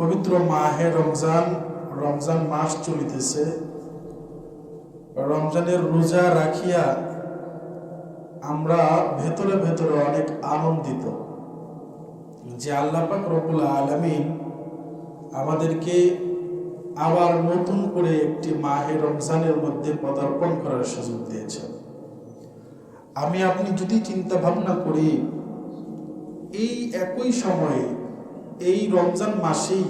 পবিত্র মাহে রমজান, রমজান মাস চলিতেছে। রমজানের রোজা রাখিয়া আমরা ভেতরে ভেতরে অনেক আনন্দিত যে আল্লাহ পাক রব্বুল আলামিন আমাদেরকে আবার নতুন করে একটি মাহে রমজানের মধ্যে পদার্পণ করার সুযোগ দিয়েছেন। আমি আপনি যদি চিন্তা ভাবনা করি, এই একই সময়ে এই রমজান মাসেই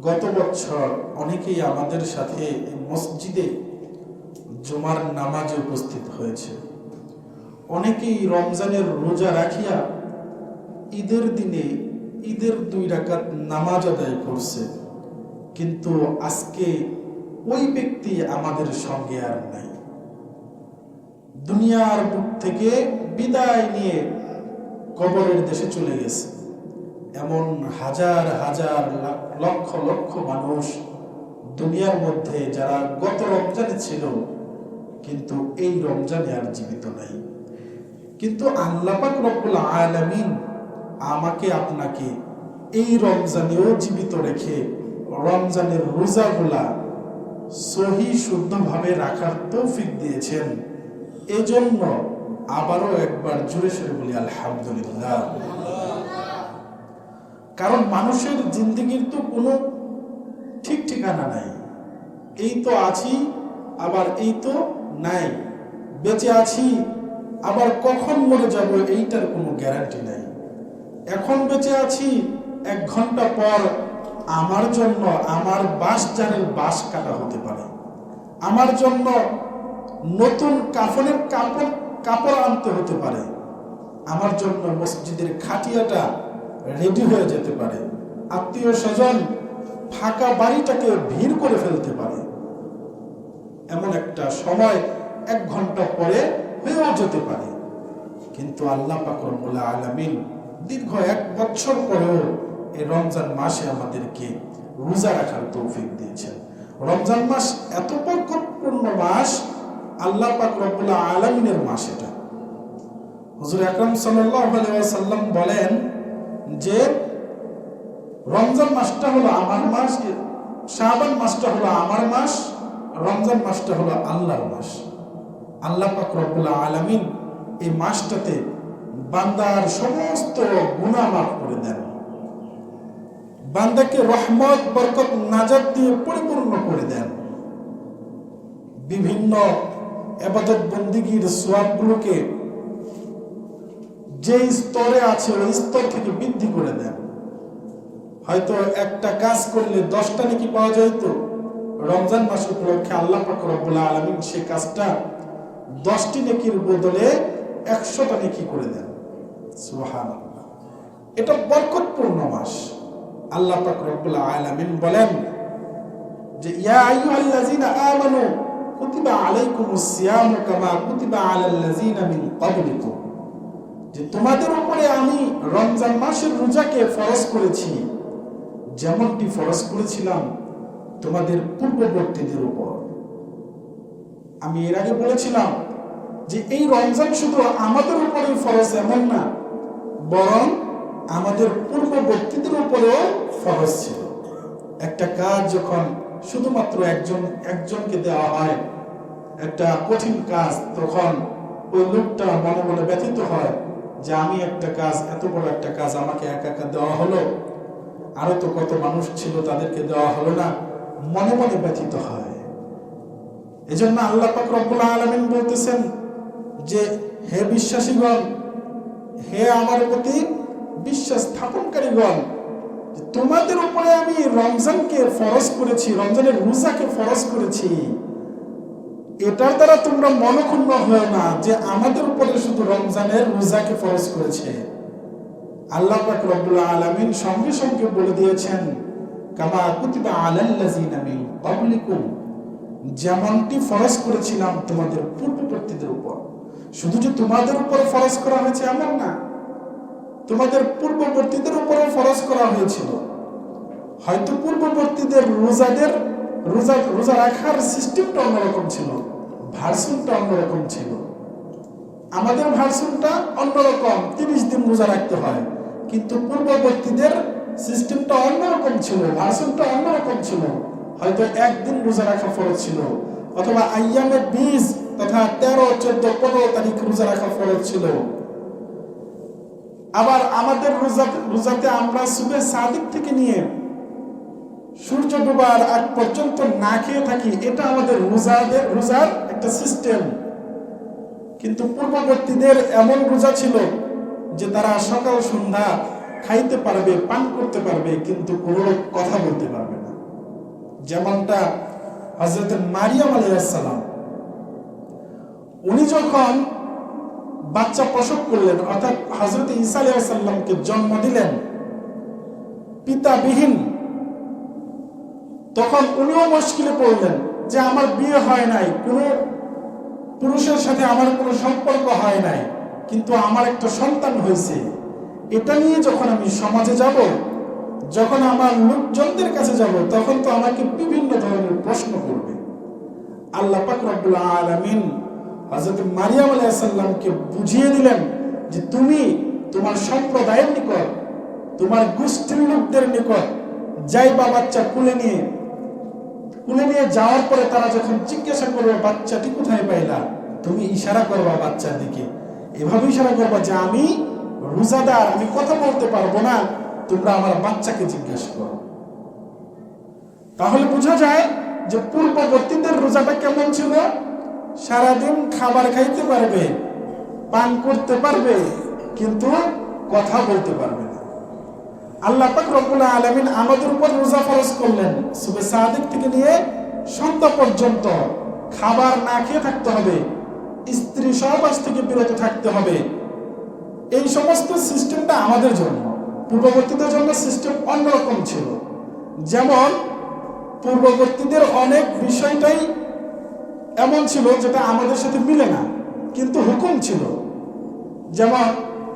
গত বছর অনেকেই আমাদের সাথে মসজিদে জুমার নামাজে উপস্থিত হয়েছে। অনেকেই রমজানের রোজা রাখিয়া ঈদের দিনে ঈদের 2 রাকাত নামাজ আদায় করছে, কিন্তু আজকে ওই ব্যক্তি আমাদের সঙ্গে আর নাই। দুনিয়ার বুক থেকে বিদায় নিয়ে কবরের দেশে চলে গেছে। এমন হাজার হাজার লক্ষ লক্ষ মানুষ দুনিয়ার মধ্যে যারা গত রমজানে ছিল কিন্তু এই রমজানে আর জীবিত নাই। কিন্তু আল্লাহ পাক রব্বুল আলামিন আমাকে আপনাকে এই রমজানেও জীবিত রেখে রমজানের রোজাগুলা সহি শুদ্ধভাবে রাখার তৌফিক দিয়েছেন। এজন্য আবারও একবার জোরে সোরে বলি আলহামদুলিল্লাহ। কারণ মানুষের জিন্দেগির তো কোনো ঠিক ঠিকানা নাই। এই তো আছি, আবার এই তো নাই। বেঁচে আছি, আবার কখন মরে যাব এইটার কোনো গ্যারান্টি নাই। এখন বেঁচে আছি, 1 ঘন্টা পর আমার জন্য আমার বাঁশঝাড়ের বাঁশ কাটা হতে পারে, আমার জন্য নতুন কাফনের কাপড় আনতে হতে পারে, আমার জন্য মসজিদের খাটিয়াটা রেডি হয়ে যেতে পারে, আত্মীয় স্বজন ফাঁকা বাড়িটাকে ভিড় করে ফেলতে পারে। এমন একটা সময় 1 ঘন্টা পরে হয়েও যেতে পারে। কিন্তু আল্লাহ পাক রব্বুল আলামিন দীর্ঘ 1 বছর পরেও এই রমজান মাসে আমাদেরকে রোজা রাখার তৌফিক দিয়েছেন। রমজান মাস এত বরকতপূর্ণ মাস, আল্লাহ পাক রব্বুল আলামিনের মাস এটা। হুজুর আকরাম সাল্লাল্লাহু আলাইহি ওয়াসাল্লাম বলেন যে রমজান মাসটা হলো আমার মাস, শাবান মাসটা হলো আমার মাস, রমজান মাসটা হলো আল্লাহর মাস। আল্লাহ পাক রব্বুল আলামিন এই মাসটাতে বান্দার সমস্ত গুনাহ মাফ করে দেন, বান্দাকে রহমত বরকত নাজাত দিয়ে পরিপূর্ণ করে দেন, বিভিন্ন ইবাদত বন্দেগীর সওয়াবগুলোকে যে স্তরে আছে ওই স্তর থেকে বৃদ্ধি করে দেন। হয়তো একটা কাজ করলে 10টা নেকি পাওয়া যেত, রমজান মাস উপলক্ষে আল্লাহ পাক রব্বুল আলামিন সেই কাজটা 10টি নেকির বদলে 100টা নেকি করে দেন। সুবহানাল্লাহ। এটা বরকতপূর্ণ মাস। আল্লাহ পাক রব্বুল আলামিন বলেন যে ইয়া আইয়ুহাল্লাযীনা আমানু কুতিবা আলাইকুমুস সিয়ামু কামা কুতিবা আলাল্লাযীনা মিন ক্বাবলিকুম, যে তোমাদের উপরে আমি রমজান মাসের রোজাকে ফরজ করেছি যেমনটি ফরজ করেছিলাম তোমাদের পূর্ববর্তীদের উপর। আমি এর আগে বলেছিলাম যে এই রমজান শুধু আমাদের উপরেই ফরজ এমন না, বরং আমাদের পূর্ববর্তীদের উপরেও ফরজ ছিল। একটা কাজ যখন শুধুমাত্র একজনকে দেওয়া হয়, একটা কঠিন কাজ, তখন ওই লোকটা মনে মনে ব্যথিত হয় যে আমি একটা কাজ, এত বড় একটা কাজ আমাকে একা একা দেওয়া হলো, আরো তো কত মানুষ ছিল তাদেরকে দেওয়া হলো না, মনে মনে ব্যথিত হয়। এজন্য আল্লাহ পাক রব্বুল আলামিন বলতেছেন যে হে বিশ্বাসীগণ, হে আমার প্রতি বিশ্বাস স্থাপনকারীগণ, তোমাদের উপরে আমি রমজানকে ফরজ করেছি, রমজানের রোজাকে ফরজ করেছি। এটার দ্বারা তোমরা মনক্ষুণ্ণ হয় না যে আমাদের উপরে শুধু রমজানের রোজাকে ফরজ করেছে। আল্লাহ পাক রব্বুল আলামিন সঙ্গে সঙ্গে বলে দিয়েছেন কামা কুতিবা আলাল্লাযীনা মিন ক্বাবলিকুম, যেমনটি ফরজ করেছিলাম তোমাদের পূর্ববর্তীদের উপর। শুধু যে তোমাদের উপর ফরজ করা হয়েছে এমন না, তোমাদের পূর্ববর্তীদের উপরও ফরজ করা হয়েছিল। হয়তো পূর্ববর্তীদের রোজা রাখার সিস্টেমটা অন্যরকম ছিল, ভার্সনটা অন্যরকম ছিল। আমাদের ভার্সনটা অন্যরকম, 30 দিন রোজা রাখতে হয়, কিন্তু পূর্ববর্তীদের সিস্টেমটা অন্যরকম ছিল, ভার্সনটা অন্যরকম ছিল। হয়তো একদিন রোজা রাখা ফরজ ছিল, অথবা আইয়ামে 20 তথা 13, 14, 15 তারিখ রোজা রাখা ফরজ ছিল। আবার আমাদের রোজাতে আমরা সুবে সাদিক থেকে নিয়ে সূর্য ডোবার আগ পর্যন্ত না খেয়ে থাকি, এটা আমাদের রোজার একটা সিস্টেম। কিন্তু পূর্ববর্তীদের এমন রোজা ছিল যে তারা সকাল সন্ধ্যা খাইতে পারবে, পান করতে পারবে, কিন্তু কোনো কথা বলতে পারবে না। যেমনটা হযরত মারিয়াম আলাইহিস সালাম, উনি যখন বাচ্চা প্রসব করলেন, অর্থাৎ হযরত ঈসা আলাইহিস সালামকে জন্ম দিলেন পিতাবিহীন, তখন উনিও মুশকিলে পড়লেন যে আমার বিয়ে হয় নাই, কোনো পুরুষের সাথে আমার কোনো সম্পর্ক হয় নাই, কিন্তু আমার একটা সন্তান হয়েছে। এটা নিয়ে যখন আমি সমাজে যাব, যখন আমার লোকজনদের কাছে যাব, তখন তো আমাকে বিভিন্ন ধরনের প্রশ্ন করবে। আল্লাহ পাক রব্বুল আলামিন হযরত মারিয়াম আলাইহিস সালামকে বুঝিয়ে দিলেন যে তুমি তোমার সম্প্রদায়ের নিকট, তোমার গোষ্ঠীর লোকদের নিকট যাইবা বাচ্চা কুলে নিয়ে যাওয়ার পরে তারা যখন জিজ্ঞাসা করবে বাচ্চাটি কোথায় পাইলা, তুমি ইশারা করবা বাচ্চার দিকে, এভাবে ইশারা করবা যে আমি রোজাদার, আমি কথা বলতে পারবো না, তোমরা আমার বাচ্চাকে জিজ্ঞাসা করো। তাহলে বোঝা যায় যে পূর্ববর্তীদের রোজাটা কেমন ছিল। সারাদিন খাবার খাইতে পারবে, পান করতে পারবে, কিন্তু কথা বলতে পারবে না। আল্লাহ পাক রব্বুল আলামিন আমাদের উপর রোজা ফরজ করলেন। সুবে সাদিক থেকে নিয়ে সন্ধ্যা পর্যন্ত খাবার না খেয়ে থাকতে হবে, স্ত্রী সহবাস থেকে বিরত থাকতে হবে। এই সমস্ত সিস্টেমটা আমাদের জন্য, পূর্ববর্তীদের জন্য সিস্টেম অন্যরকম ছিল। যেমন পূর্ববর্তীদের অনেক বিষয়টাই এমন ছিল যেটা আমাদের সাথে মিলে না, কিন্তু হুকুম ছিল। যেমন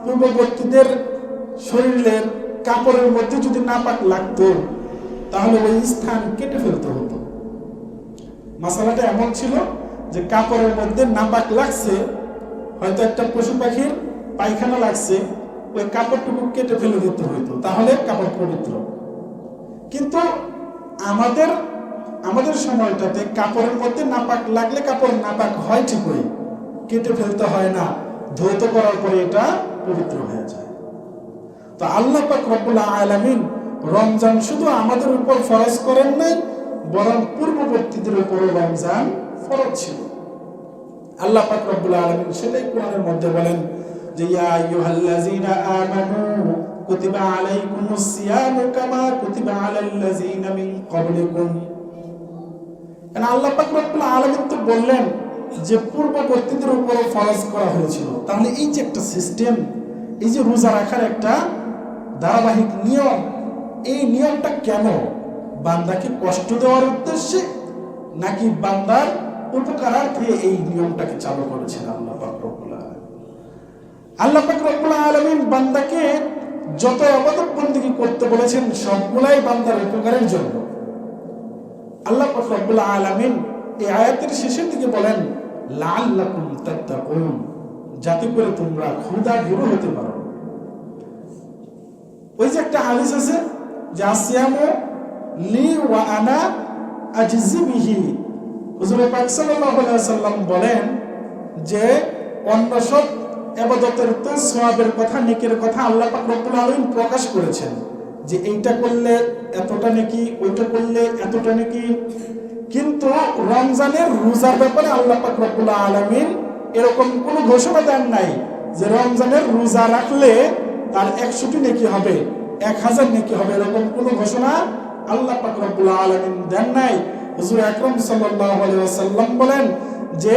পূর্ববর্তীদের শরীরের কাপড়ের মধ্যে যদি নাপাক লাগতো, তাহলে ওই স্থান কেটে ফেলতে হতো। মাসালাটা এমন ছিল যে কাপড়ের মধ্যে নাপাক লাগছে, হয়তো একটা পশু পাখির পায়খানা লাগছে, ওই কাপড়টুকু কেটে ফেলে দিতে হইতো, তাহলে কাপড় পবিত্র। কিন্তু আমাদের সময়টাতে কাপড়ের মধ্যে নাপাক লাগলে কাপড় নাপাক হয় ঠিকই, কেটে ফেলতে হয় না, ধৌত করার পরে এটা পবিত্র হয়ে যায়। তো আল্লাহ পাক রব্বুল আলামিন রমজান শুধু আমাদের উপর ফরজ করেন নাই, বরং পূর্ববর্তীদের উপর রমজান ফরজ ছিল। আল্লাহ পাক রব্বুল আলামিন সেটাই কোরআনের মধ্যে বলেন যে ইয়া আইয়ুহাল্লাযীনা আমানু কুতিবা আলাইকুমুস সিয়ামু কামা কুতিবা আলাল্লাযীনা মিন ক্বাবলিকুম। আল্লাহ পাক রব্বুল আলামিন তো বললেন যে পূর্ববর্তীদের উপর ফরজ করা হয়েছিল। তাহলে এই যে একটা সিস্টেম, এই যে রোজা রাখার একটা ধারাবাহিক নিয়ম, এই নিয়মটা কেন? বান্দাকে কষ্ট দেওয়ার উদ্দেশ্যে নাকি বান্দার উপকারার্থে এই নিয়মটাকে চালু করেছেন আল্লাহ পাক রব্বুল আলামিন? আল্লাহ পাক রব্বুল আলামিন বান্দাকে যত ইবাদত বন্দেগী করতে বলেছেন সবগুলাই বান্দার উপকারের জন্য। আল্লাহ পাক রব্বুল আলামিন এই আয়াতের শেষের দিকে বলেন লাআল্লাকুম তাত্তাকুন, যাতে করে তোমরা ক্ষুধার্ত হতে পারো। ওই যে একটা হাদিস আছে যে আসিয়ামু লি ওয়া আনা আজজি বিহি, হুজুর পাক সাল্লাল্লাহু আলাইহি ওয়াসাল্লাম বলেন যে অন্য সব ইবাদতের তো সওয়াবের কথা, নেকির কথা আল্লাহ পাক রব্বুল আলামিন প্রকাশ করেছেন যে এইটা করলে এতটা নেকি, ওইটা করলে এতটা নেকি। কিন্তু রমজানের রোজার ব্যাপারে আল্লাহ পাক রব্বুল আলামিন এরকম কোনো ঘোষণা দেন নাই যে রমজানের রোজা রাখলে তার 100টি নেকি হবে, 1000 নেকি হবে, এরকম কোনো ঘোষণা আল্লাহ পাক রব্বুল আলামিন দেন নাই। হুজুর আকরাম সাল্লাল্লাহু আলাইহি ওয়াসাল্লাম বলেন যে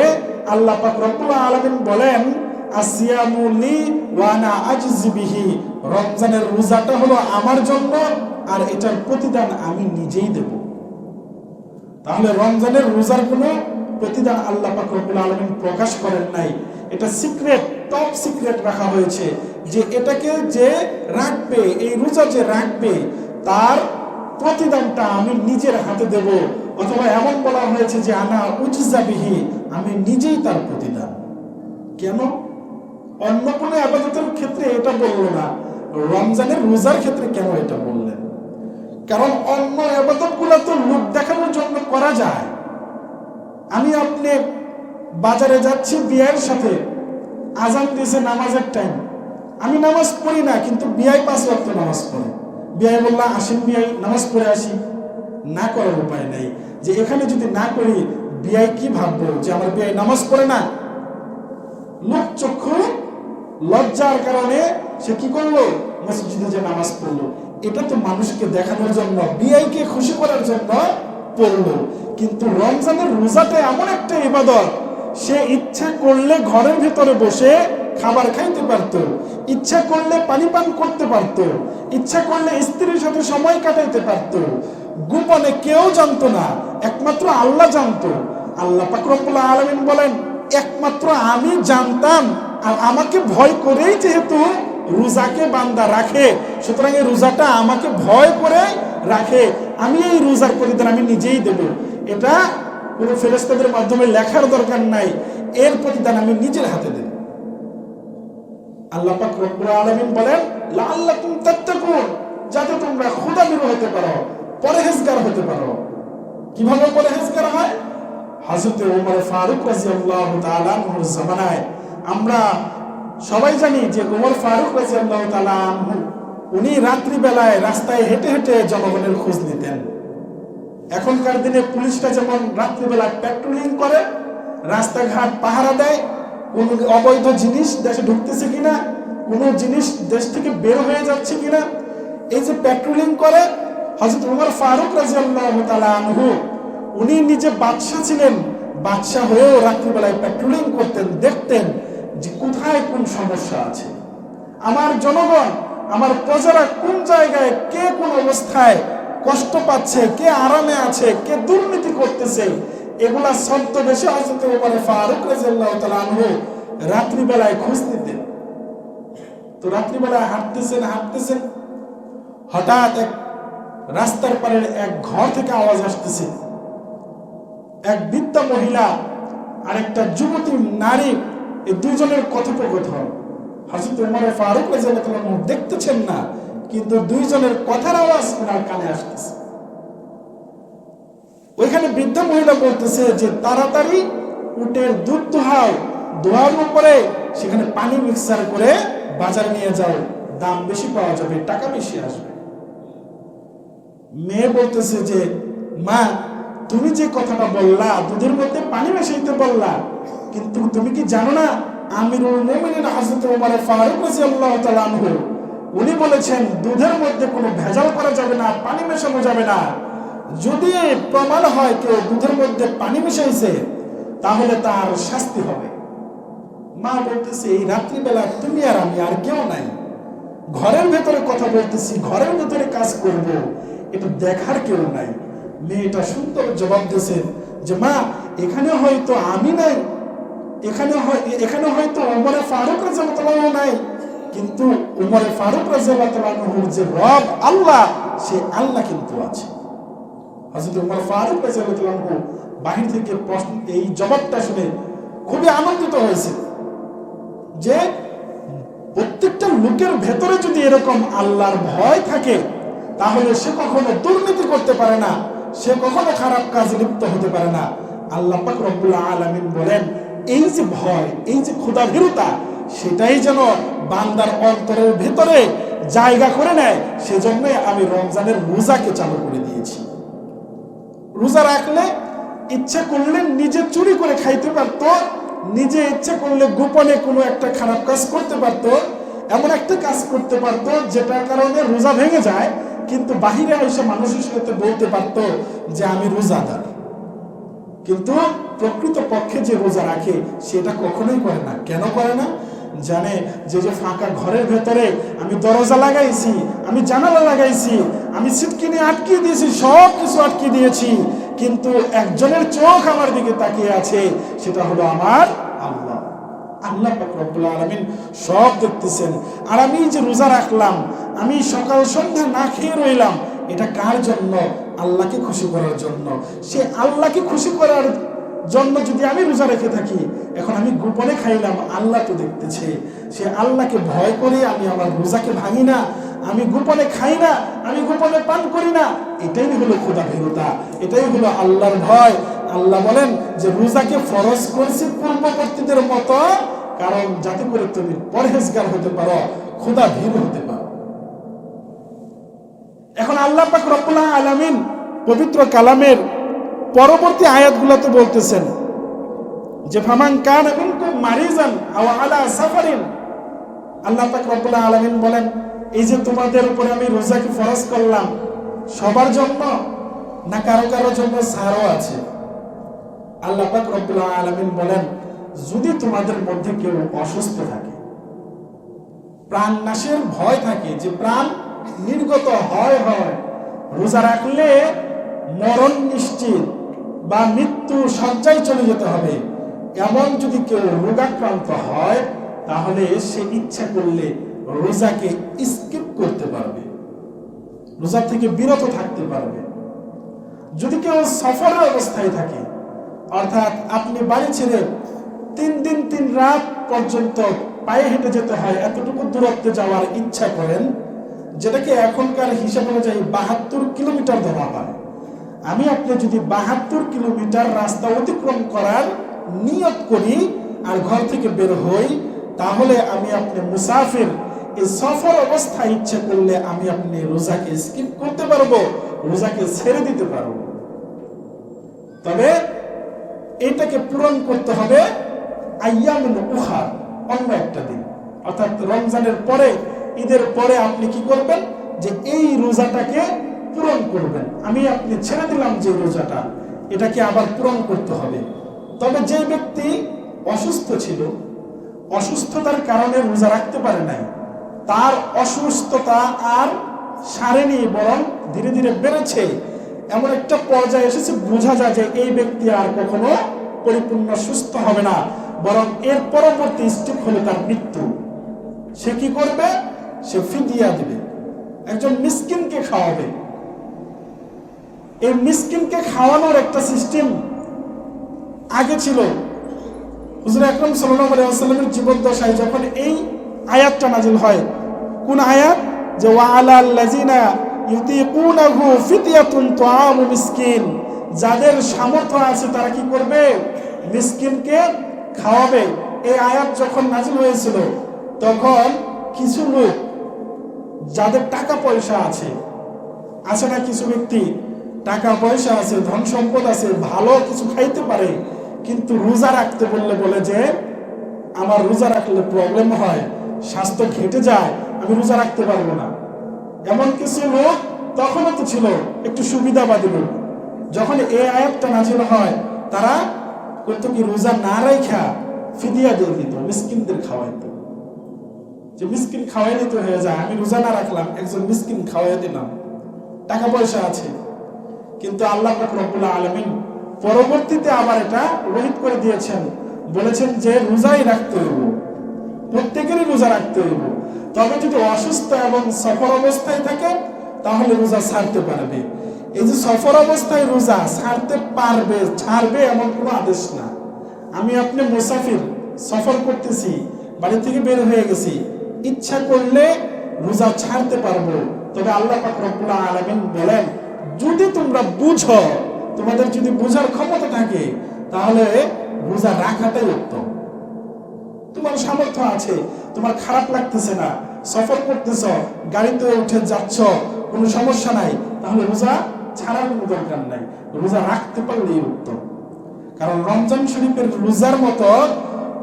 আল্লাহ পাক রব্বুল আলামিন বলেন আসিয়ামু লি ওয়া আনা আজজি বিহি, রমজানের রোজাটা হলো আমার জন্য আর এটার প্রতিদান আমি নিজেই দেব। তাহলে রমজানের রোজার কোনো প্রতিদান আল্লাহ পাক রব্বুল আলামিন প্রকাশ করেন নাই, এটা সিক্রেট, টপ সিক্রেট রাখা হয়েছে যে এটাকে যে রাখবে, এই রোজা যে রাখবে তার প্রতিদানটা আমি নিজের হাতে দেব। অথবা এমন বলা হয়েছে যে আনা উজজা বিহি, আমি নিজেই তার প্রতিদান। কেন? অন্য কোনো ইবাদতের ক্ষেত্রে এটা বললো না। রমজানের রোজার ক্ষেত্রে কেন এটা বললেন? কারণ অন্য ইবাদতগুলো তো লোক দেখানোর জন্য করা যায়। আমি আপনি বাজারে যাচ্ছি বিয়ের সাথে, আজান দিয়েছে নামাজের টাইম, আমি নামাজ পড়ি না, কিন্তু বিয়াই 5 ওয়াক্ত নামাজ পড়ে। বিয়াই বললাম আসেন বিয়াই নামাজ পড়ে আসি, না করার উপায় নেই। যে এখানে যদি না করি বিয়াই কি ভাববো যে আমার বিয়াই নামাজ পড়ে না? লোক চক্ষু লজ্জার কারণে সে কি করলো? মসজিদে যে নামাজ পড়লো। এটা তো মানুষকে দেখানোর জন্য, বিয়াইকে খুশি করার জন্য পড়লো। কিন্তু রমজানের রোজাটা এমন একটা ইবাদত, সে ইচ্ছা করলে ঘরের ভেতরে বসে খাবার খাইতে পারতো, ইচ্ছা করলে পানি পান করতে পারতো, ইচ্ছা করলে স্ত্রীর সাথে সময় কাটাইতে পারতো। গোপনে কেউ জানতো না, একমাত্র আল্লাহ জানতো। আল্লাহ পাক রব্বুল আলামিন বলেন, একমাত্র আমি জানতাম, আর আমাকে ভয় করেই যেহেতু রোজাকে বান্দা রাখে, সুতরাং এই রোজাটা আমাকে ভয় করে রাখে, আমি এই রোজার প্রতিদান আমি নিজেই দেব। এটা কোনো ফেরেশতাদের মাধ্যমে লেখার দরকার নাই, এর প্রতিদান আমি নিজের হাতে দেব। আল্লাহ পাক রব্বুল আলামিন বলেন, লাআল্লাকুম তাত্তাকুন, যাতে তোমরা খোদাভীরু হতে পারো, পরহেজগার হতে পারো। কিভাবে পরহেজগার হয়? হযরত ওমর ফারুক রাদিয়াল্লাহু তাআলা আনহুর জামানায় আমরা সবাই জানি যে ওমর ফারুক রাদিয়াল্লাহু তাআলা আনহু উনি রাত্রি বেলায় রাস্তায় হেঁটে হেঁটে জনগণের খোঁজ নিতেন। এখনকার দিনে পুলিশরা যেমন রাত্রিবেলা প্যাট্রোলিং করে, রাস্তাঘাট পাহারা দেয়, কোন অবৈধ জিনিস দেশে ঢুকতেছে কিনা, কোন জিনিস দেশ থেকে বের হয়ে যাচ্ছে কিনা, এই যে প্যাট্রোলিং করে, হযরত ওমর ফারুক রাদিয়াল্লাহু তাআলা আনহু উনি নিজে বাদশা ছিলেন, বাদশা হয়েও রাত্রিবেলায় প্যাট্রোলিং করতেন, দেখতেন যে কোথায় কোন সমস্যা আছে, আমার জনগণ, আমার প্রজারা কোন জায়গায় কে কোন অবস্থায় কষ্ট পাচ্ছে, কে আরামে আছে, কে দুর্নীতি করতেছে, এগুলা ছদ্মবেশে হযরত ওমর ফারুক রাদিয়াল্লাহু তাআলা আনহু রাত্রিবেলায় খোঁজ নিতেন। তো রাত্রিবেলায় হাঁটতেছেন, হঠাৎ এক রাস্তার পারের এক ঘর থেকে আওয়াজ আসতেছে, এক বৃদ্ধা মহিলা আর একটা যুবতী নারী, এই দুইজনের কথোপকথন। হযরত ওমর ফারুক রাদিয়াল্লাহু তাআলা দেখতেছেন না, কিন্তু দুইজনের কথার আওয়াজ ওনার কানে আসতেছে। ওইখানে বৃদ্ধা মহিলা বলতেছে যে তাড়াতাড়ি উটের দুধ দোহাও, দোহানোর পরে সেখানে পানি মিক্সার করে বাজারে নিয়ে যাও, দাম বেশি পাওয়া যাবে, টাকা বেশি আসবে। মেয়ে বলতেছে যে মা, তুমি যে কথাটা বললা, দুধের মধ্যে পানি মেশাইতে বললা, কিন্তু তুমি কি জানো না আমিরুল মুমিনিন হযরত ওমর ফারুক রাদিয়াল্লাহু তাআলা আনহু উনি বলেছেন দুধের মধ্যে কোনো ভেজাল করা যাবে না, পানি মেশানো যাবে না। যদি প্রমাণ হয় কেউ দুধের মধ্যে পানি মিশাইছে, তাহলে তার শাস্তি হবে। মা বলতেছে এই রাত্রিবেলা তুমি আর আমি, আর কেউ নাই, ঘরের ভেতরে কথা বলতেছি, ঘরের ভেতরে কাজ করব, এটা দেখার কেউ নাই। মেয়েটা সুন্দর জবাব দিয়েছে যে মা, এখানে হয়তো আমি নাই, এখানে হয়তো ওমর ফারুক রাদিয়াল্লাহু তাআলা নাই, কিন্তু ওমর ফারুক রাদিয়াল্লাহু তাআলার যে রব আল্লাহ, সে আল্লাহ কিন্তু আছে। হযরত ওমর ফারুক রাদিয়াল্লাহু তাআলা বাহির থেকে এই জবাবটা শুনে খুবই আনন্দিত হয়েছে যে প্রত্যেকটা লোকের ভেতরে যদি এরকম আল্লাহর ভয় থাকে, তাহলে সে কখনো দুর্নীতি করতে পারে না, সে কখনো খারাপ কাজে লিপ্ত হতে পারে না। আল্লাহ পাক রব্বুল আলামিন বলেন, এই যে ভয়, এই যে ক্ষুধাভীরতা, সেটাই যেন বান্দার অন্তরের ভেতরে জায়গা করে নেয়, সেজন্যই আমি রমজানের রোজাকে চালু করে দিয়েছি। রোজা রাখলে ইচ্ছা করলে নিজে চুরি করে খাইতে পারত, নিজে ইচ্ছা করলে গোপনে কোনো একটা খারাপ কাজ করতে পারত, এমন একটা কাজ করতে পারত যেটার কারণে রোজা ভেঙে যায়, কিন্তু বাহিরে এসে মানুষের সাথে বলতে পারত যে আমি রোজাদার। কিন্তু প্রকৃত পক্ষে যে রোজা রাখে সেটা কখনোই করে না। কেন করে না? জানে যে ফাঁকা ঘরের ভেতরে আমি দরজা লাগাইছি, আমি জানালা লাগাইছি, আমি সিটকিনি আটকিয়ে দিয়েছি, সব কিছু আটকিয়ে দিয়েছি, কিন্তু একজনের চোখ আমার দিকে তাকিয়ে আছে, সেটা হলো আমার আল্লাহ। আল্লাহ পাক রব্বুল আলামিন সব দেখতেছেন। আর আমি যে রোজা রাখলাম, আমি সকাল সন্ধ্যা না খেয়ে রইলাম, এটা কার জন্য? আল্লাহকে খুশি করার জন্য। সে আল্লাহকে খুশি করার জন্য যদি আমি রোজা রেখে থাকি, এখন আমি গোপনে খাইলাম, আল্লাহ তো দেখতেছে, সে আল্লাহকে ভয় করে আমি আমার রোজাকে ভাঙি না, আমি গোপনে খাই না, আমি গোপনে পান করি না, এটাই হলো ক্ষুধাভীরতা, এটাই হলো আল্লাহর ভয়। আল্লাহ বলেন যে রোজাকে ফরজ করেছি পূর্ববর্তীদের মতো, কারণ যাতে করে তুমি পরহেজগার হতে পারো, ক্ষুধাভীর হতে পারো। এখন আল্লাহ পাক রব্বুল আলামিন পবিত্র কালামের পরবর্তী আয়াতগুলোতে বলতেছেন যে ফামান কানা মিনকুম মারিজান আও আলা সাফারিন। আল্লাহ পাক রব্বুল আলামিন বলেন এই যে তোমাদের উপরে আমি রোজাকে ফরজ করলাম, সবার জন্য না কারো কারো জন্য ছাড়ও আছে? আল্লাহ পাক রব্বুল আলামিন বলেন যদি তোমাদের মধ্যে কেউ অসুস্থ থাকে, প্রাণ নাশের ভয় থাকে, যে প্রাণ নির্গত হয়, রোজা রাখলে মরণ নিশ্চিত বা মৃত্যু শয্যায় চলে যেতে হবে, এমন যদি কেউ রোগাক্রান্ত হয়, তাহলে সে ইচ্ছা করলে রোজাকে স্কিপ করতে পারবে, রোজা থেকে বিরত থাকতে পারবে। যদি কেউ সফরের অবস্থায় থাকে, অর্থাৎ আপনি বাড়ি ছেড়ে 3 দিন 3 রাত পর্যন্ত পায়ে হেঁটে যেতে হয়, এতটুকু দূরত্বে যাওয়ার ইচ্ছা করেন, যেটাকে এখনকার হিসাব অনুযায়ী 72 কিলোমিটার ধরা হয়, আমি আপনি যদি 72 কিলোমিটার রাস্তা অতিক্রম করার নিয়ত করি আর ঘর থেকে বের হই, তাহলে আমি আপনি মুসাফির, এই সফর অবস্থায় ইচ্ছে করলে আমি আপনি রোজাকে স্কিপ করতে পারবো, রোজাকে ছেড়ে দিতে পারবো। তবে এটাকে পূরণ করতে হবে আইয়ামুল উখার, অন্য একটা দিন, অর্থাৎ রমজানের পরে, ঈদের পরে আপনি কি করবেন, যে এই রোজাটাকে পূরণ করবেন। আমি আপনি ছেড়ে দিলাম যে রোজাটা, এটাকে আবার পূরণ করতে হবে। তবে যে ব্যক্তি অসুস্থ ছিল, অসুস্থতার কারণে রোজা রাখতে পারে নাই, তার অসুস্থতা আর সারেনি, বরং ধীরে ধীরে বেড়েছে, এমন একটা পর্যায়ে এসেছে বোঝা যায় যে এই ব্যক্তি আর কখনো পরিপূর্ণ সুস্থ হবে না, বরং এর পরবর্তী স্টেপ হলো তার মৃত্যু। সে কি করবে, সে ফিদিয়া দিবে, একজন মিসকিনকে খাওয়াবে। এই মিসকিনকে খাওয়ানোর একটা সিস্টেম আগে ছিল। হুজুর আকরাম সাল্লাল্লাহু আলাইহি ওয়াসাল্লামের জীবদ্দশায় যখন এই আয়াতটা নাযিল হয়, কোন আয়াত, যে ওয়া আলাল লাযিনা ইউতিকুনাহু ফিতয়াতুন তুআমু মিসকিন, যাদের সামর্থ্য আছে তারা কি করবে, মিসকিনকে খাওয়াবে। এই আয়াত যখন নাযিল হয়েছিল, তখন কিছু লোক যাদের টাকা পয়সা আছে না, কিছু ব্যক্তি টাকা পয়সা আছে, ধন সম্পদ আছে, ভালো কিছু খাইতে পারে, কিন্তু রোজা রাখতে বলে যে আমার রোজা রাখলে প্রবলেম হয়, স্বাস্থ্য ঘেটে যায়, আমি রোজা রাখতে পারবো না। এমন কিছু লোক তখনও তো ছিল একটু সুবিধাবাদী লোক। যখন এই আয়াতটা নাযিল হয়, তারা করতো কি, রোজা না রাখা ফিদিয়া দিয়ে দিত, মিসকিনদের খাওয়াইতো, যে মিসকিন খাওয়াই দিতে হয়ে যায়, আমি রোজা না রাখলাম, একজন মিসকিন খাওয়াই দিলাম, টাকা পয়সা আছে। কিন্তু আল্লাহ পাক রব্বুল আলামিন পরবর্তীতে আবার এটা রহিত করে দিয়েছেন, বলেছেন যে রোজাই রাখতে হইব, প্রত্যেকেরই রোজা রাখতে হইব। তবে যদি অসুস্থ এবং সফর অবস্থায় থাকে, তাহলে রোজা ছাড়তে পারবে। এই যে সফর অবস্থায় রোজা ছাড়তে পারবে, ছাড়বে এমন কোনো আদেশ না। আমি আপনি মুসাফির, সফর করতেছি, বাড়ি থেকে বের হয়ে গেছি, ইচ্ছা করলে রোজা ছাড়তে পারবো। তবে আল্লাহ পাক রব্বুল আলামিন বলেন যদি তোমরা বুঝো, তোমাদের যদি বোঝার ক্ষমতা থাকে, তাহলে রোজা রাখাটাই উত্তম। তোমার সামর্থ্য আছে, তোমার খারাপ লাগতেছে না, সফর করতেছ, গাড়িতে উঠে যাচ্ছ, কোনো সমস্যা নাই, তাহলে রোজা ছাড়ার কোনো দরকার নাই, রোজা রাখতে পারলেই উত্তম। কারণ রমজান শরীফের রোজার মতো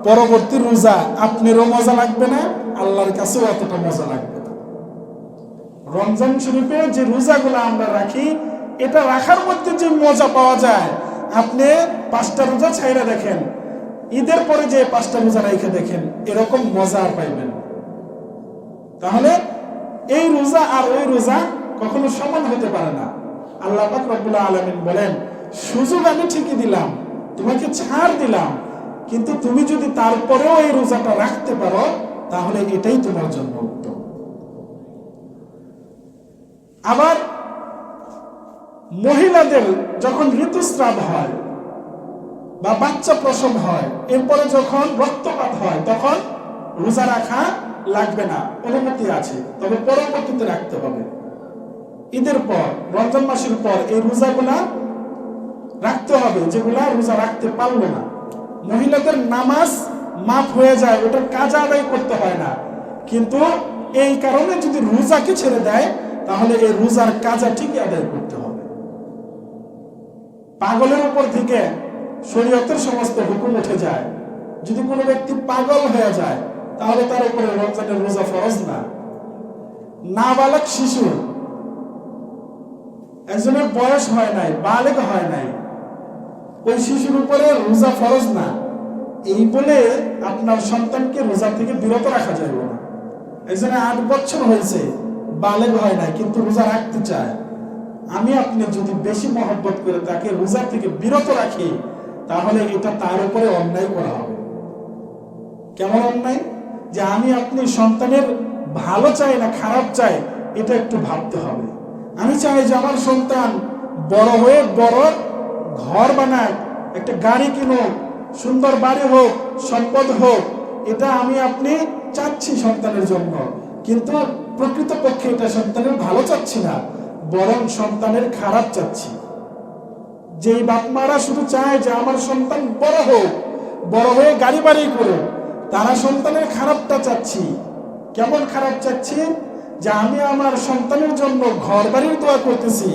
পরবর্তী রোজা আপনারও মজা লাগবে না, আল্লাহর কাছেও অতটা মজা লাগবে না। রমজান শরীফে যে রোজাগুলো আমরা রাখি, এটা রাখার মধ্যে যে মজা পাওয়া যায়, আপনি 5টা রোজা ছাইরা দেখেন, ঈদের পরে যে 5টা রোজা রেখে দেখেন, এরকম মজা আর পাইবেন। তাহলে এই রোজা আর ওই রোজা কখনো সমান হতে পারে না। আল্লাহ পাক রব্বুল আলামিন বলেন সুযোগ আমি ঠিকই দিলাম, তোমাকে ছাড় দিলাম, কিন্তু তুমি যদি তারপরেও এই রোজাটা রাখতে পারো, তাহলে এটাই তোমার জন্য উত্তম। আবার মহিলাদের যখন ঋতুস্রাব হয়, বা বাচ্চা প্রসব হয়, এরপরে যখন রক্তপাত হয়, তখন রোজা রাখা লাগবে না, অনুমতি আছে, তবে পরবর্তীতে রাখতে হবে। ঈদের পর, রমজান মাসের পর এই রোজাগুলা রাখতে হবে, যেগুলা রোজা রাখতে পারলো না। মহিলাদের নামাজ মাফ হয়ে যায়, ওটার কাজা আদায় করতে হয় না, কিন্তু এই কারণে যদি রোজাকে ছেড়ে দেয় তাহলে এই রোজার কাজা ঠিকই আদায় করতে হবে। পাগলের উপর থেকে শরীয়তের সমস্ত হুকুম উঠে যায়। যদি কোনো ব্যক্তি পাগল হয়ে যায় তাহলে তার উপরে রমজানের রোজা ফরজ না। নাবালক শিশু, একজনের বয়স হয় নাই, বালেগ হয় নাই, ওই শিশুর উপরে রোজা ফরজ না, এই বলে আপনার সন্তানকে রোজা থেকে বিরত রাখা যাবে না। একজনের 8 বছর হয়েছে, বালেগ হয় নাই, কিন্তু রোজা রাখতে চায়, আমি আপনি যদি বেশি মহব্বত করে তাকে রোজা থেকে বিরত রাখি তাহলে এটা তার উপরে অন্যায় করা হবে। কেমন অন্যায়? যে আমি আপনি সন্তানের ভালো চাই না খারাপ চাই, এটা একটু ভাবতে হবে। আমি চাই যে আমার সন্তান বড় হয়ে বড় ঘর বানাক, একটা গাড়ি কিনুক, সুন্দর বাড়ি হোক, সম্পদ হোক, এটা আমি আপনি চাচ্ছি সন্তানের জন্য, কিন্তু প্রকৃতপক্ষে এটা সন্তানের ভালো চাচ্ছি না, বরং সন্তানের খারাপ চাচ্ছি। যেই বাপ মারা শুধু চায় যে আমার সন্তান বড় হোক, বড় হয়ে গাড়ি বাড়ি করুক, তারা সন্তানের খারাপটা চাচ্ছি। কেমন খারাপ চাচ্ছি? যে আমি আমার সন্তানের জন্য ঘর বাড়ির দোয়া করতেছি,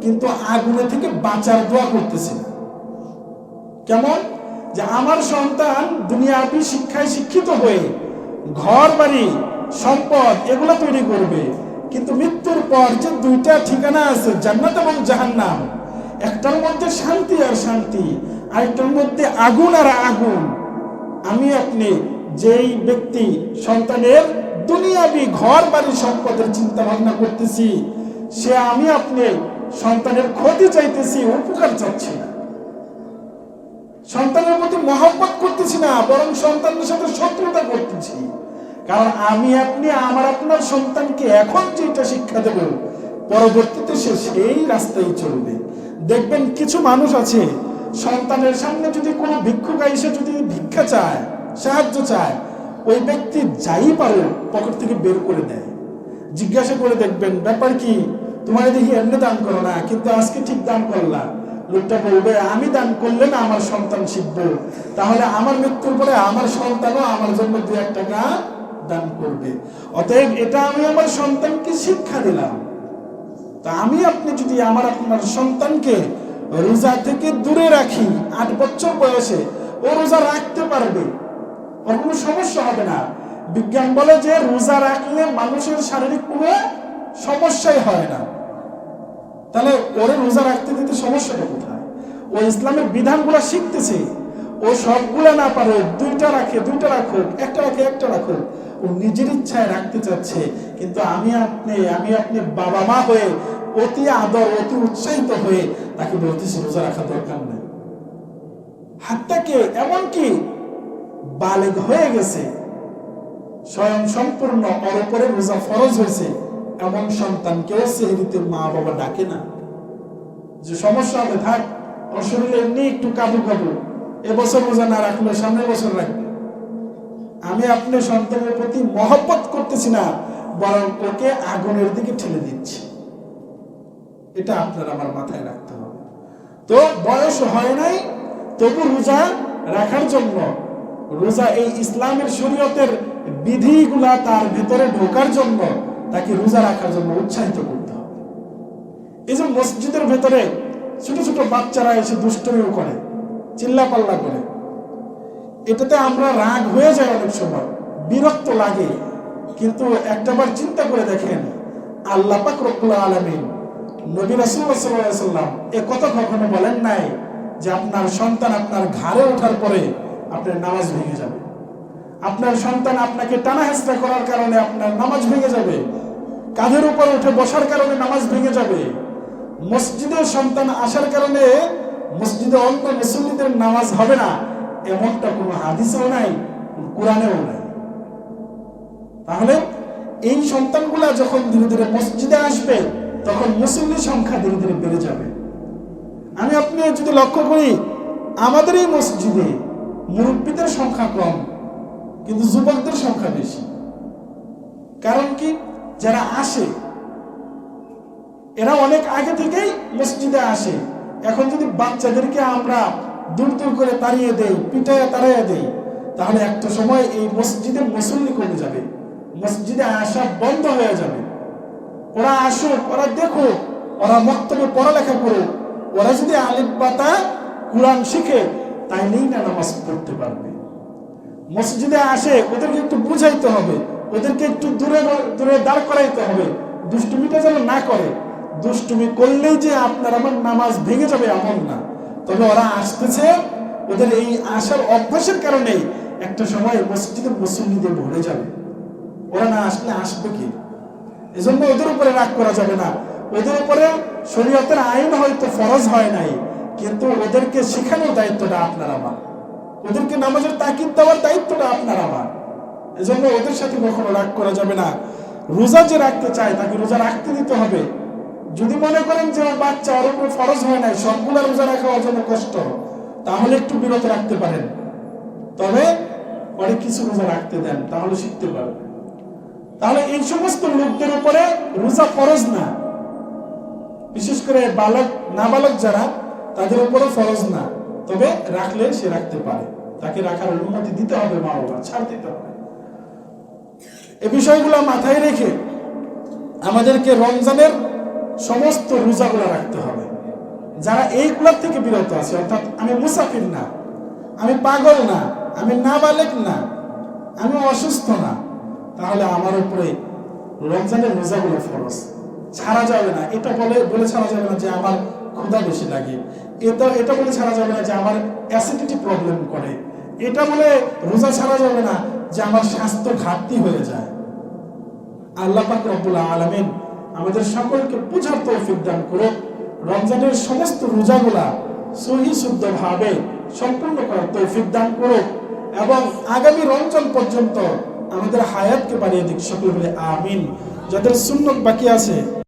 কিন্তু আগুনে থেকে বাঁচার দোয়া করতেছি না। কেমন? যে আমার সন্তান দুনিয়াবি শিক্ষায় শিক্ষিত হয়ে ঘর বাড়ি সম্পদ এগুলো তৈরি করবে, কিন্তু মৃত্যুর পর যে 2টা ঠিকানা আছে, জান্নাত এবং জাহান্নাম, একটার মধ্যে শান্তি আর শান্তি, আরেকটার মধ্যে আগুন আর আগুন। আমি আপনি যেই ব্যক্তি সন্তানের দুনিয়াবি ঘর বাড়ি সম্পদের চিন্তা ভাবনা করতেছি, সে আমি আপনি সন্তানের ক্ষতি চাইতেছি, উপকার চাচ্ছি না, সন্তানের প্রতি মহব্বত করতেছি না, বরং সন্তানের সাথে শত্রুতা করতেছি। কারণ আমি আপনি আমার আপনার সন্তানকে এখন যেটা শিক্ষা দেব, পরবর্তীতে সে সেই রাস্তায় চলবে। দেখবেন কিছু মানুষ আছে, সন্তানের সামনে যদি কোনো ভিক্ষুক এসে যদি ভিক্ষা চায়, সাহায্য চায়, ওই ব্যক্তি যাই পারো পকেট থেকে বের করে দেয়। জিজ্ঞাসা করে দেখবেন ব্যাপার কি, তোমার দেখি এমনি দান করো না, কিন্তু আজকে ঠিক দান করলা। লোকটা বলবে আমি দান করলে না আমার সন্তান শিখবো, তাহলে আমার মৃত্যুর পরে আমার সন্তানও আমার জন্য 2-1 টাকা দান করবে। অতএব এটা আমি আমার সন্তানকে শিক্ষা দিলাম। তা আমি আপনি যদি আমার আপনার সন্তানকে রোজা থেকে দূরে রাখি, 8 বছর বয়সে ও রোজা রাখতে পারবে, ওর কোনো সমস্যা হবে না। বিজ্ঞান বলে যে রোজা রাখলে মানুষের শারীরিক কোনো সমস্যাই হয় না। তাহলে ওরে রোজা রাখতে দিতে সমস্যাটা কোথায়? ও ইসলামের বিধানগুলো শিখতেছে, ও সবগুলা না পারে, 2টা রাখে 2টা রাখুক, 1টা রাখে 1টা রাখুক, ও নিজের ইচ্ছায় রাখতে চাচ্ছে। কিন্তু আমি আপনি বাবা মা হয়ে অতি আদর অতি উৎসাহিত হয়ে তাকে বলতেছি রোজা রাখা দরকার নেই। হাতটাকে এমনকি বালেগ হয়ে গেছে, স্বয়ং সম্পূর্ণ ওর উপরে রোজা ফরজ হয়েছে, এমন সন্তানকেও সেহরিতে মা বাবা ডাকে না। যে সমস্যা হবে, থাক, ওর শরীরে এমনি একটু কাবু কাবু, এবছর রোজা না রাখলে সামনের বছর রাখবে। আমি আপনার সন্তানের প্রতি মহব্বত করতেছি না, বরং ওকে আগুনের দিকে ঠেলে দিচ্ছি। এটা আপনার আমার মাথায় রাখতে হবে। তো বয়স হয় নাই, তবু রোজা রাখার জন্য, রোজা এই ইসলামের শরীয়তের বিধিগুলা তার ভেতরে ঢোকার জন্য তাকে রোজা রাখার জন্য উৎসাহিত করতে হবে। এই যে মসজিদের ভেতরে ছোট ছোট বাচ্চারা এসে দুষ্টমিও করে, চিল্লাপাল্লা করে, এটাতে আমরা রাগ হয়ে যায়, অনেক সময় বিরক্ত লাগে। কিন্তু একটাবার চিন্তা করে দেখেন, আল্লাহ পাক রব্বুল আলামিন, নবী রাসূলুল্লাহ সাল্লাল্লাহু আলাইহি ওয়াসাল্লাম এ কথা কখনো বলেন নাই যে আপনার সন্তান আপনার ঘাড়ে ওঠার পরে আপনার নামাজ ভেঙে যাবে, আপনার সন্তান আপনাকে টানা হেঁচড়া করার কারণে আপনার নামাজ ভেঙে যাবে, কাঁধের উপর উঠে বসার কারণে নামাজ ভেঙে যাবে, মসজিদে সন্তান আসার কারণে মসজিদে অন্য মুসল্লিদের নামাজ হবে না, এমনটা কোনো হাদিসেও নাই, কোরআনেও নাই। তাহলে এই সন্তানগুলা যখন ধীরে ধীরে মসজিদে আসবে, তখন মুসল্লির সংখ্যা ধীরে ধীরে বেড়ে যাবে। আমি আপনি যদি লক্ষ্য করি, আমাদের এই মসজিদে মুরব্বীদের সংখ্যা কম, কিন্তু যুবকদের সংখ্যা বেশি। কারণ কি? যারা আসে এরা অনেক আগে থেকেই মসজিদে আসে। এখন যদি বাচ্চাদেরকে আমরা দূর দূর করে তাড়িয়ে দেই, পিটাইয়া তাড়াইয়া দেই, তাহলে একটা সময় এই মসজিদে মুসল্লি কমে যাবে, মসজিদে আসা বন্ধ হয়ে যাবে। ওরা আসুক, ওরা দেখুক, ওরা মক্তবে পড়ালেখা করুক, ওরা যদি আলিফ পাতা কুরআন শিখে তাইলেই না নামাজ পড়তে পারবে। মসজিদে আসে ওদেরকে একটু বুঝাইতে হবে, ওদেরকে একটু দূরে দূরে দাঁড় করাইতে হবে, দুষ্টুমিটা যেন না করে। দুষ্টুমি করলেই যে আপনার আমার নামাজ ভেঙে যাবে এমন না। তবে ওরা আসতেছে, ওদের এই আসার অভ্যাসের কারণেই একটা সময় মসজিদে মুসল্লিদের ভরে যাবে। ওরা না আসলে আসবে কি? এজন্য ওদের উপরে রাগ করা যাবে না। ওদের উপরে শরীয়তের আইন হয়তো ফরজ হয় নাই, কিন্তু ওদেরকে শেখানোর দায়িত্বটা আপনার আমার, ওদেরকে নামাজের তাকিদ দেওয়ার দায়িত্বটা আপনার আমার। এজন্য ওদের সাথে কখনো রাগ করা যাবে না। রোজা যে রাখতে চায় তাকে রোজা রাখতে দিতে হবে। যদি মনে করেন যে বাচ্চা ওর উপরে ফরজ হয় নাই, সবগুলা রোজা রাখা ওর জন্য কষ্ট, তাহলে একটু বিরত রাখতে পারেন। তবে অনেক কিছু রোজা রাখতে দেন, তাহলে শিখতে পারবে। তাহলে এই সমস্ত লোকদের উপরে রোজা ফরজ না, বিশেষ করে বালক নাবালক যারা, তাদের উপরে ফরজ না। তবে রাখলে সে রাখতে পারে, তাকে রাখার অনুমতি দিতে হবে, মা বাবা ছাড় দিতে হবে। এই বিষয়গুলো মাথায় রেখে আমাদেরকে রমজানের সমস্ত রোজাগুলো রাখতে হবে। যারা এইগুলোর থেকে বিরত আছে, অর্থাৎ আমি মুসাফির না, আমি পাগল না, আমি নাবালেক না, আমি অসুস্থ না, তাহলে আমার উপরে রমজানের রোজাগুলো ফরজ, ছাড়া যাবে না। এটা বলে ছাড়া যাবে না যে আমার ক্ষুধা বেশি লাগে, এটা বলে ছাড়া যাবে না যে আমার অ্যাসিডিটি প্রবলেম করে, এটা বলে রোজা ছাড়া যাবে না যে আমার স্বাস্থ্য ঘাটতি হয়ে যায়। আল্লাহ পাক রব্বুল আলামিন আমাদের সকলকে বুঝার তৌফিক দান করুক। রমজানের সমস্ত রোজাগুলা সহি শুদ্ধভাবে সম্পূর্ণ করার তৌফিক দান করুক এবং আগামী রমজান পর্যন্ত আমাদের হায়াতকে বাড়িয়ে দিক। সকলে বলে আমিন। যাদের সুন্নত বাকি আছে